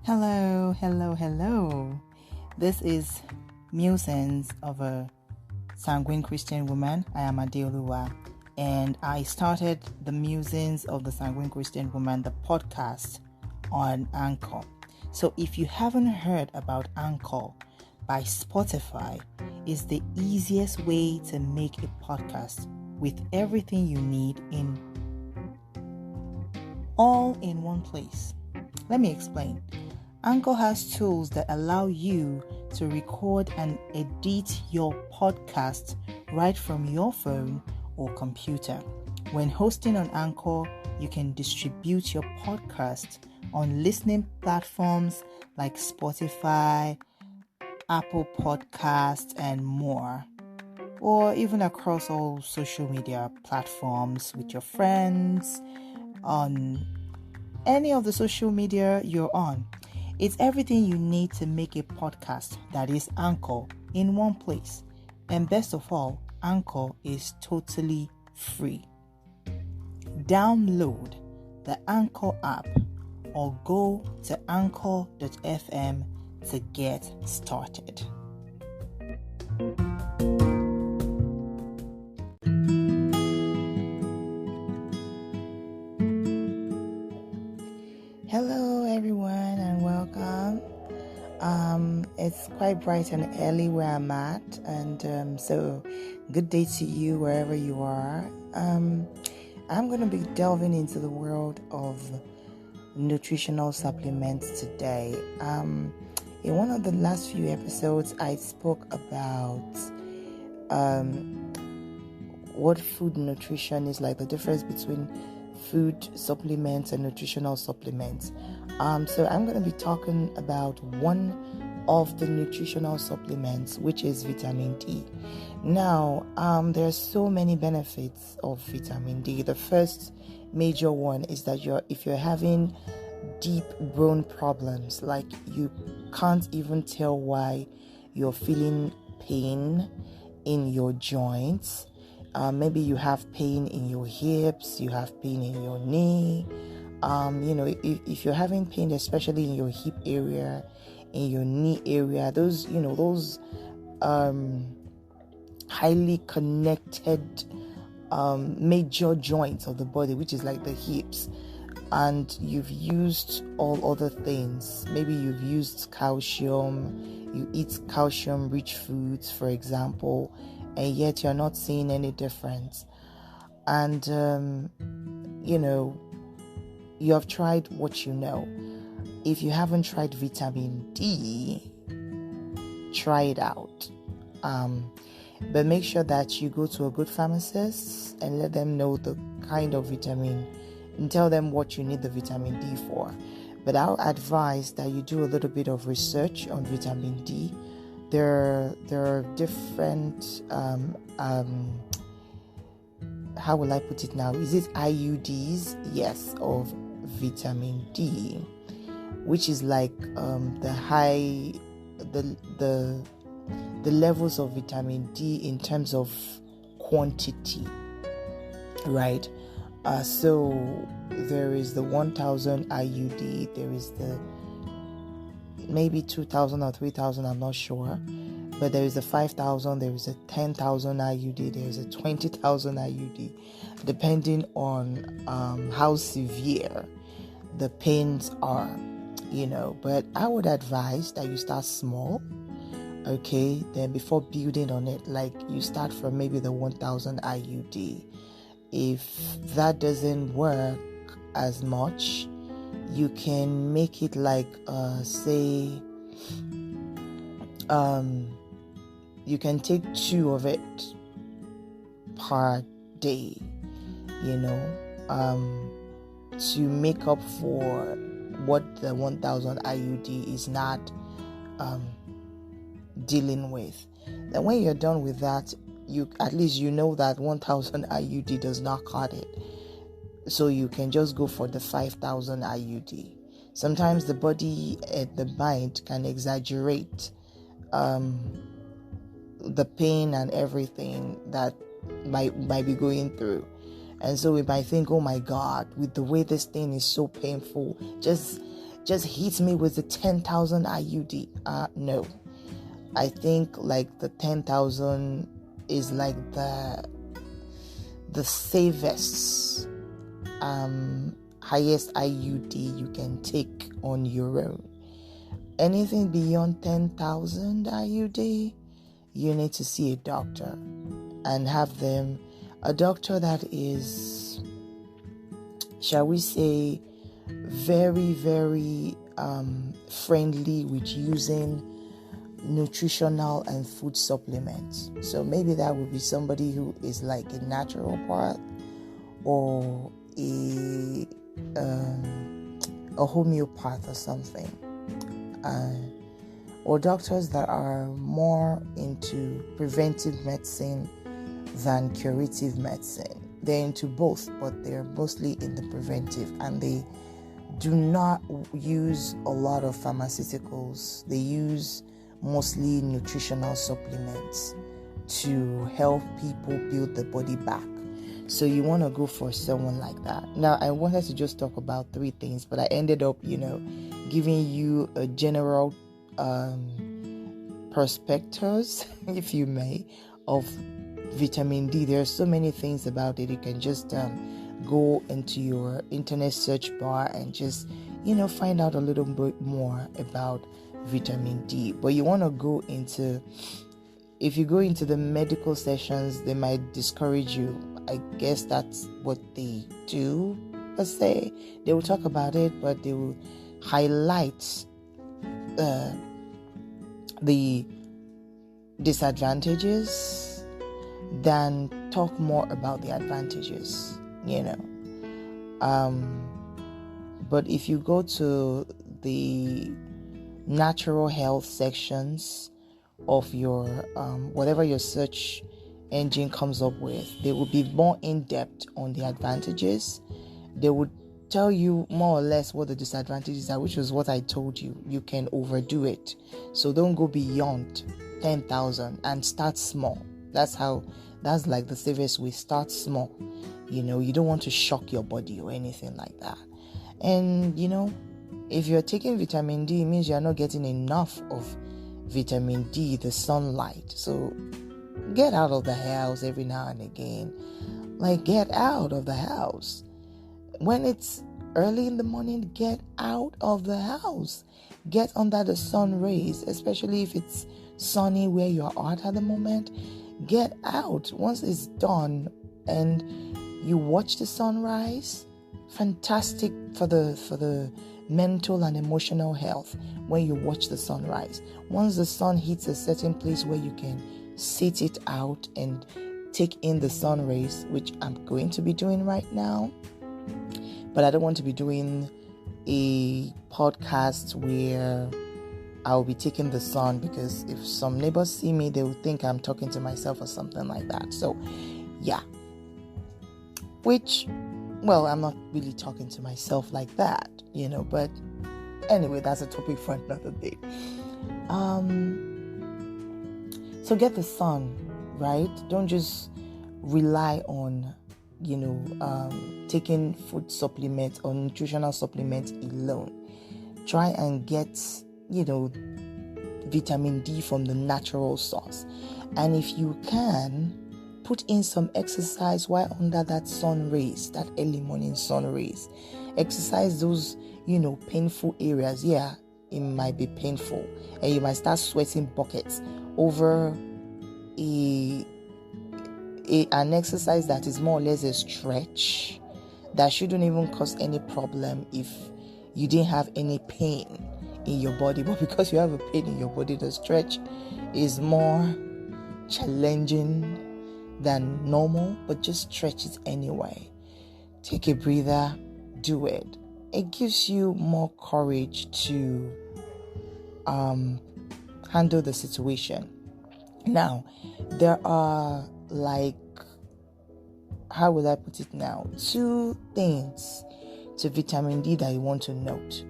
Hello, hello, hello. This is Musings of a Sanguine Christian Woman. I am Adeoluwa, and I started the Musings of the Sanguine Christian Woman, the podcast, on Anchor. So if you haven't heard about Anchor by Spotify, it's the easiest way to make a podcast with everything you need all in one place. Let me explain. Anchor has tools that allow you to record and edit your podcast right from your phone or computer. When hosting on Anchor, you can distribute your podcast on listening platforms like Spotify, Apple Podcasts, and more, or even across all social media platforms with your friends, on any of the social media you're on. It's everything you need to make a podcast, that is Anchor, in one place. And best of all, Anchor is totally free. Download the Anchor app or go to anchor.fm to get started. Hello everyone and welcome. It's quite bright and early where I'm at, and so good day to you wherever you are. I'm going to be delving into the world of nutritional supplements today. In one of the last few episodes, I spoke about what food nutrition is, like the difference between food supplements and nutritional supplements. So I'm going to be talking about one of the nutritional supplements, which is vitamin D. Now, there are so many benefits of vitamin D. The first major one is that if you're having deep bone problems, like you can't even tell why you're feeling pain in your joints. Maybe you have pain in your hips, you have pain in your knee. If you're having pain, especially in your hip area, in your knee area, those highly connected major joints of the body, which is like the hips, and you've used all other things. Maybe you've used calcium, you eat calcium-rich foods, for example, and yet you're not seeing any difference. And, you have tried what you know. If you haven't tried vitamin D, try it out. But make sure that you go to a good pharmacist and let them know the kind of vitamin and tell them what you need the vitamin D for. But I'll advise that you do a little bit of research on vitamin D. There are different, how will I put it now? Is it IUDs? Yes, of vitamin D, which is like the levels of vitamin D in terms of quantity, right? So there is the 1000 IUD, there is the maybe 2000 or 3000, I'm not sure, but there is a 5000, there is a 10,000 IUD, there is a 20,000 IUD, depending on how severe the pains are, but I would advise that you start small, okay? Then before building on it, like you start from maybe the 1000 IUD. If that doesn't work as much, you can make it like, you can take 2 of it per day, to make up for what the 1000 IUD is not dealing with. Then when you're done with that, at least you know that 1000 IUD does not cut it. So you can just go for the 5000 IUD. Sometimes the body and the mind can exaggerate the pain and everything that might be going through. And so we might think, oh my God, with the way this thing is so painful, just just hit me with the 10,000 IUD. No. I think like the 10,000 is like the safest, highest IUD you can take on your own. Anything beyond 10,000 IUD, you need to see a doctor and have them, a doctor that is, shall we say, very, very friendly with using nutritional and food supplements. So maybe that would be somebody who is like a naturopath or a homeopath or something, or doctors that are more into preventive medicine than curative medicine. They're into both, but they're mostly in the preventive, and they do not use a lot of pharmaceuticals. They use mostly nutritional supplements to help people build the body back. So you want to go for someone like that. Now, I wanted to just talk about 3 things, but I ended up, giving you a general perspectives, if you may, of vitamin D. There are so many things about it. You can just go into your internet search bar and just, find out a little bit more about vitamin D. But you want to go into, if you go into the medical sessions, they might discourage you. I guess that's what they do, per se. They will talk about it, but they will highlight the disadvantages than talk more about the advantages, But if you go to the natural health sections of your whatever your search engine comes up with, they will be more in-depth on the advantages. They would tell you more or less what the disadvantages are, which was what I told you. You can overdo it, so don't go beyond 10,000 and start small. That's like the safest way. Start small. You don't want to shock your body or anything like that. And if you're taking vitamin D, it means you're not getting enough of vitamin D, the sunlight. So get out of the house every now and again. Like, get out of the house. When it's early in the morning, get out of the house. Get under the sun rays, especially if it's sunny where you're at the moment. Get out. Once it's done and you watch the sunrise, fantastic for the mental and emotional health when you watch the sunrise. Once the sun hits a certain place where you can sit it out and take in the sun rays, which I'm going to be doing right now, but I don't want to be doing a podcast where I'll be taking the sun, because if some neighbors see me, they will think I'm talking to myself or something like that. So yeah, I'm not really talking to myself like that, but anyway, that's a topic for another day. So get the sun, right? Don't just rely on, taking food supplements or nutritional supplements alone. Try and get, vitamin D from the natural source. And if you can, put in some exercise while under that sun rays, that early morning sun rays. Exercise those, painful areas. Yeah, it might be painful, and you might start sweating buckets over an exercise that is more or less a stretch that shouldn't even cause any problem if you didn't have any pain in your body. But because you have a pain in your body, the stretch is more challenging than normal, but just stretch it anyway. Take a breather, do it. It gives you more courage to handle the situation. Now, there are how will I put it now? 2 things to vitamin D that you want to note.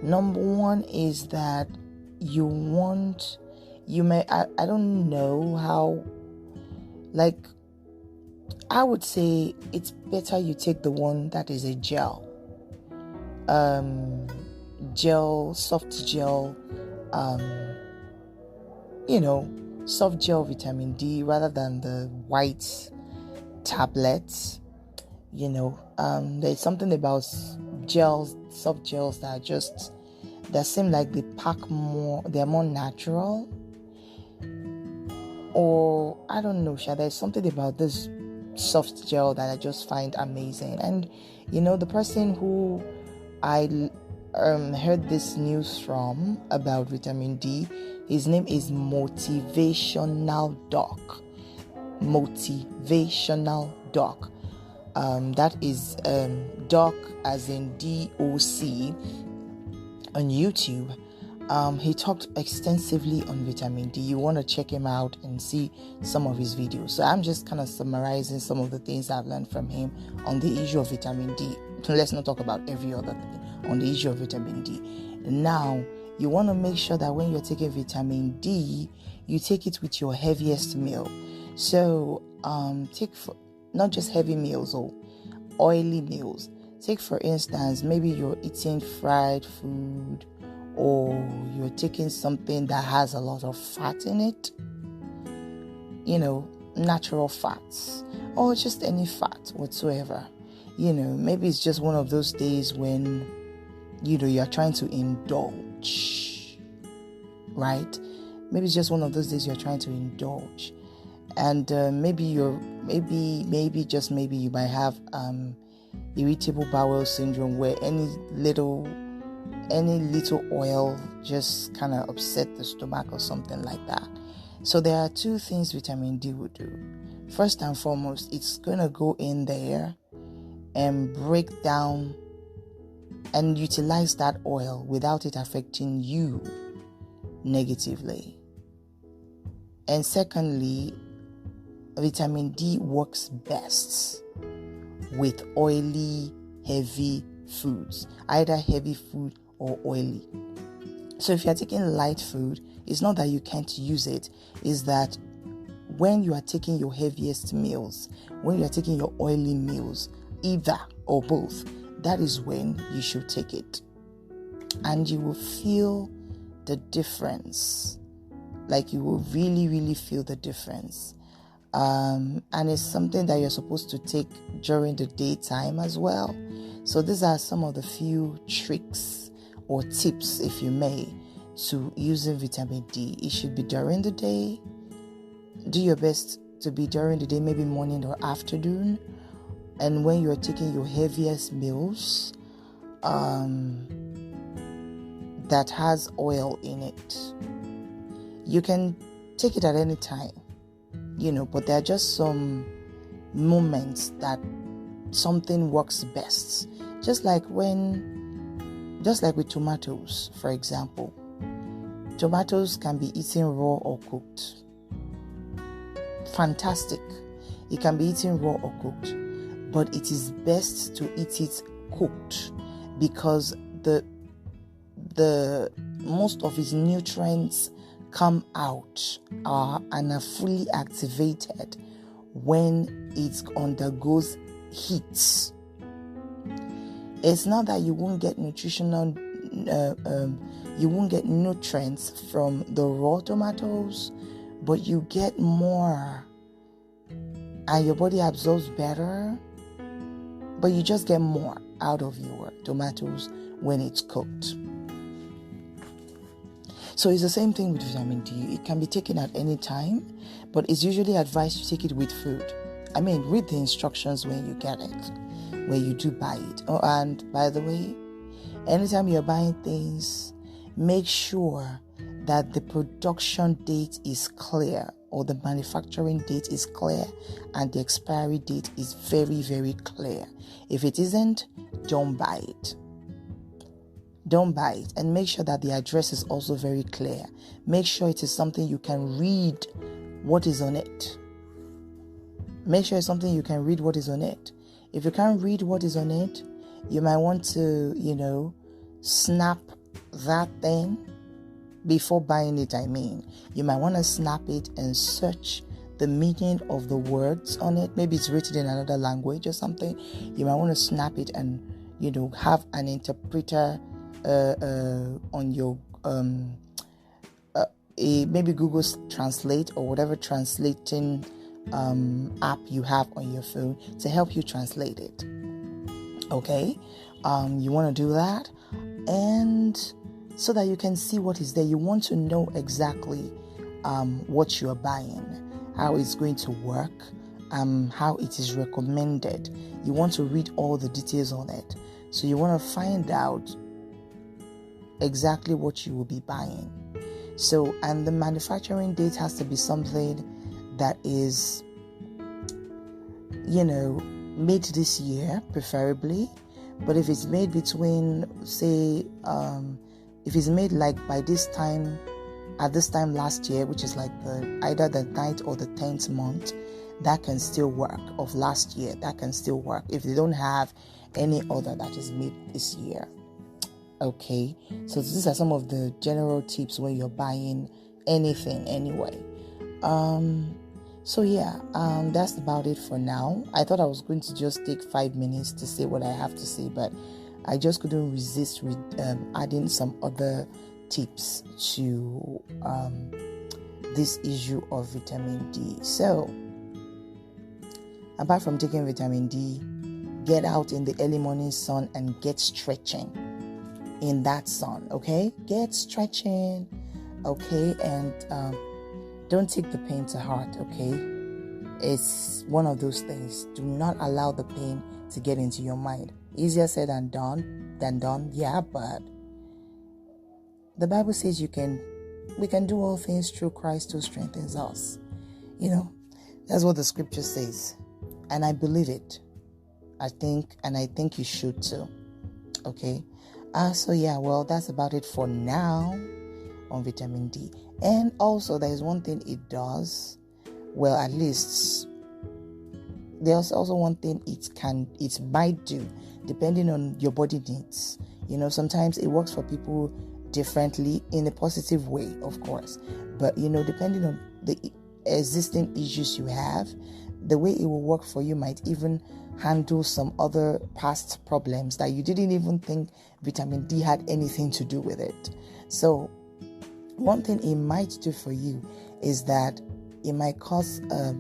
Number 1 is that I don't know how, I would say it's better you take the one that is a gel. soft gel, soft gel vitamin D rather than the white tablets. There's something about soft gels that seem like they're more natural. Or I don't know, there's something about this soft gel that I just find amazing. And the person who I heard this news from about vitamin D, his name is Motivational Doc. That is Doc as in DOC on YouTube. He talked extensively on vitamin D. You want to check him out and see some of his videos. So I'm just kind of summarizing some of the things I've learned from him on the issue of vitamin D. Let's not talk about every other thing on the issue of vitamin D. Now, you want to make sure that when you're taking vitamin D, you take it with your heaviest meal. So take not just heavy meals or oily meals. Take, for instance, maybe you're eating fried food, or you're taking something that has a lot of fat in it, natural fats, or just any fat whatsoever. Maybe it's just one of those days when, you're trying to indulge, right? Maybe it's just one of those days you're trying to indulge. And maybe you might have irritable bowel syndrome, where any little oil just kind of upset the stomach or something like that. So there are two things vitamin D will do. First and foremost, it's going to go in there and break down and utilize that oil without it affecting you negatively. And secondly, vitamin D works best with oily, heavy foods, either heavy food or oily. So if you're taking light food, it's not that you can't use it, it's that when you are taking your heaviest meals, when you are taking your oily meals, either or both, that is when you should take it. And you will feel the difference. Like you will really, really feel the difference. And it's something that you're supposed to take during the daytime as well. So these are some of the few tricks or tips, if you may, to using vitamin D. It should be during the day. Do your best to be during the day, maybe morning or afternoon. And when you're taking your heaviest meals, that has oil in it, you can take it at any time, but there are just some moments that something works best. Just like with tomatoes, for example. Tomatoes can be eaten raw or cooked. Fantastic. It can be eaten raw or cooked. But it is best to eat it cooked, because the most of its nutrients come out and are fully activated when it undergoes heat. It's not that you won't get you won't get nutrients from the raw tomatoes, but you get more and your body absorbs better, but you just get more out of your tomatoes when it's cooked. So it's the same thing with vitamin D. It can be taken at any time, but it's usually advised to take it with food. Read the instructions when you get it, when you do buy it. Oh, and by the way, anytime you're buying things, make sure that the production date is clear, or the manufacturing date is clear, and the expiry date is very, very clear. If it isn't, don't buy it. Don't buy it. And make sure that the address is also very clear. Make sure it is something you can read what is on it. Make sure it's something you can read what is on it. If you can't read what is on it, you might want to, snap that thing before buying it. You might want to snap it and search the meaning of the words on it. Maybe it's written in another language or something. You might want to snap it and, have an interpreter on your maybe Google Translate or whatever translating app you have on your phone to help you translate it. Okay, you want to do that, and so that you can see what is there. You want to know exactly what you are buying, how it's going to work, how it is recommended. You want to read all the details on it. So you want to find out exactly what you will be buying. So, and the manufacturing date has to be something that is, made this year, preferably. But if it's made between, say, if it's made like by this time, at this time last year, which is like either the 9th or the 10th month, that can still work. Of last year, that can still work if they don't have any other that is made this year. Okay, so these are some of the general tips when you're buying anything anyway. That's about it for now. I thought I was going to just take 5 minutes to say what I have to say, but I just couldn't resist with adding some other tips to this issue of vitamin D. So, apart from taking vitamin D, get out in the early morning sun and get stretching in that sun, okay? Get stretching, okay? And don't take the pain to heart, okay? It's one of those things. Do not allow the pain to get into your mind. Easier said than done, yeah, but the Bible says we can do all things through Christ who strengthens us. That's what the scripture says. And I believe it. I think you should too. Okay? That's about it for now on vitamin D. And also, there is one thing it does. Well, at least there's also one thing it might do, depending on your body needs. Sometimes it works for people differently in a positive way, of course. But, depending on the existing issues you have, the way it will work for you might even handle some other past problems that you didn't even think vitamin D had anything to do with it. So, one thing it might do for you is that it might cause a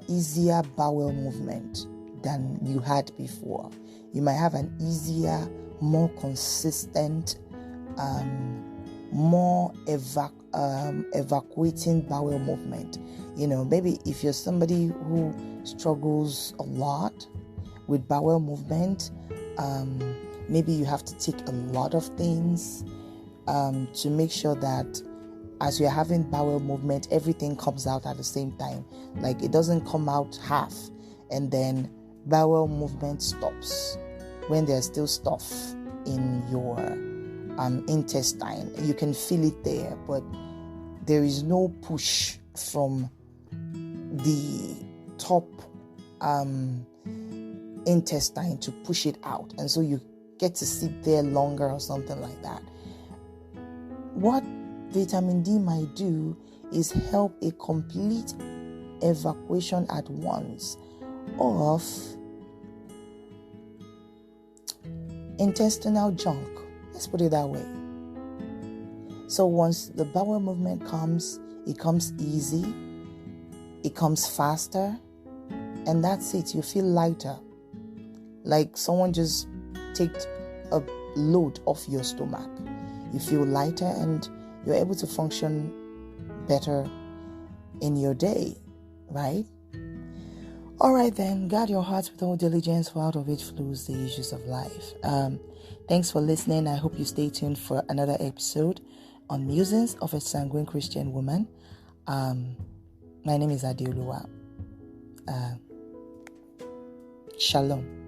easier bowel movement than you had before. You might have an easier, more consistent, more evacuating bowel movement. Maybe if you're somebody who struggles a lot with bowel movement, maybe you have to take a lot of things to make sure that as you're having bowel movement, everything comes out at the same time. Like it doesn't come out half and then bowel movement stops when there's still stuff in your intestine. You can feel it there, but there is no push from the top intestine to push it out, and so you get to sit there longer or something like that. What vitamin D might do is help a complete evacuation at once of intestinal junk. Let's put it that way. So once the bowel movement comes, it comes easy, it comes faster, and that's it. You feel lighter. Like someone just take a load off your stomach. You feel lighter and you're able to function better in your day, right? All right then, guard your hearts with all diligence, for out of it flows the issues of life. Thanks for listening. I hope you stay tuned for another episode on Musings of a Sanguine Christian Woman. My name is Adeoluwa. Shalom.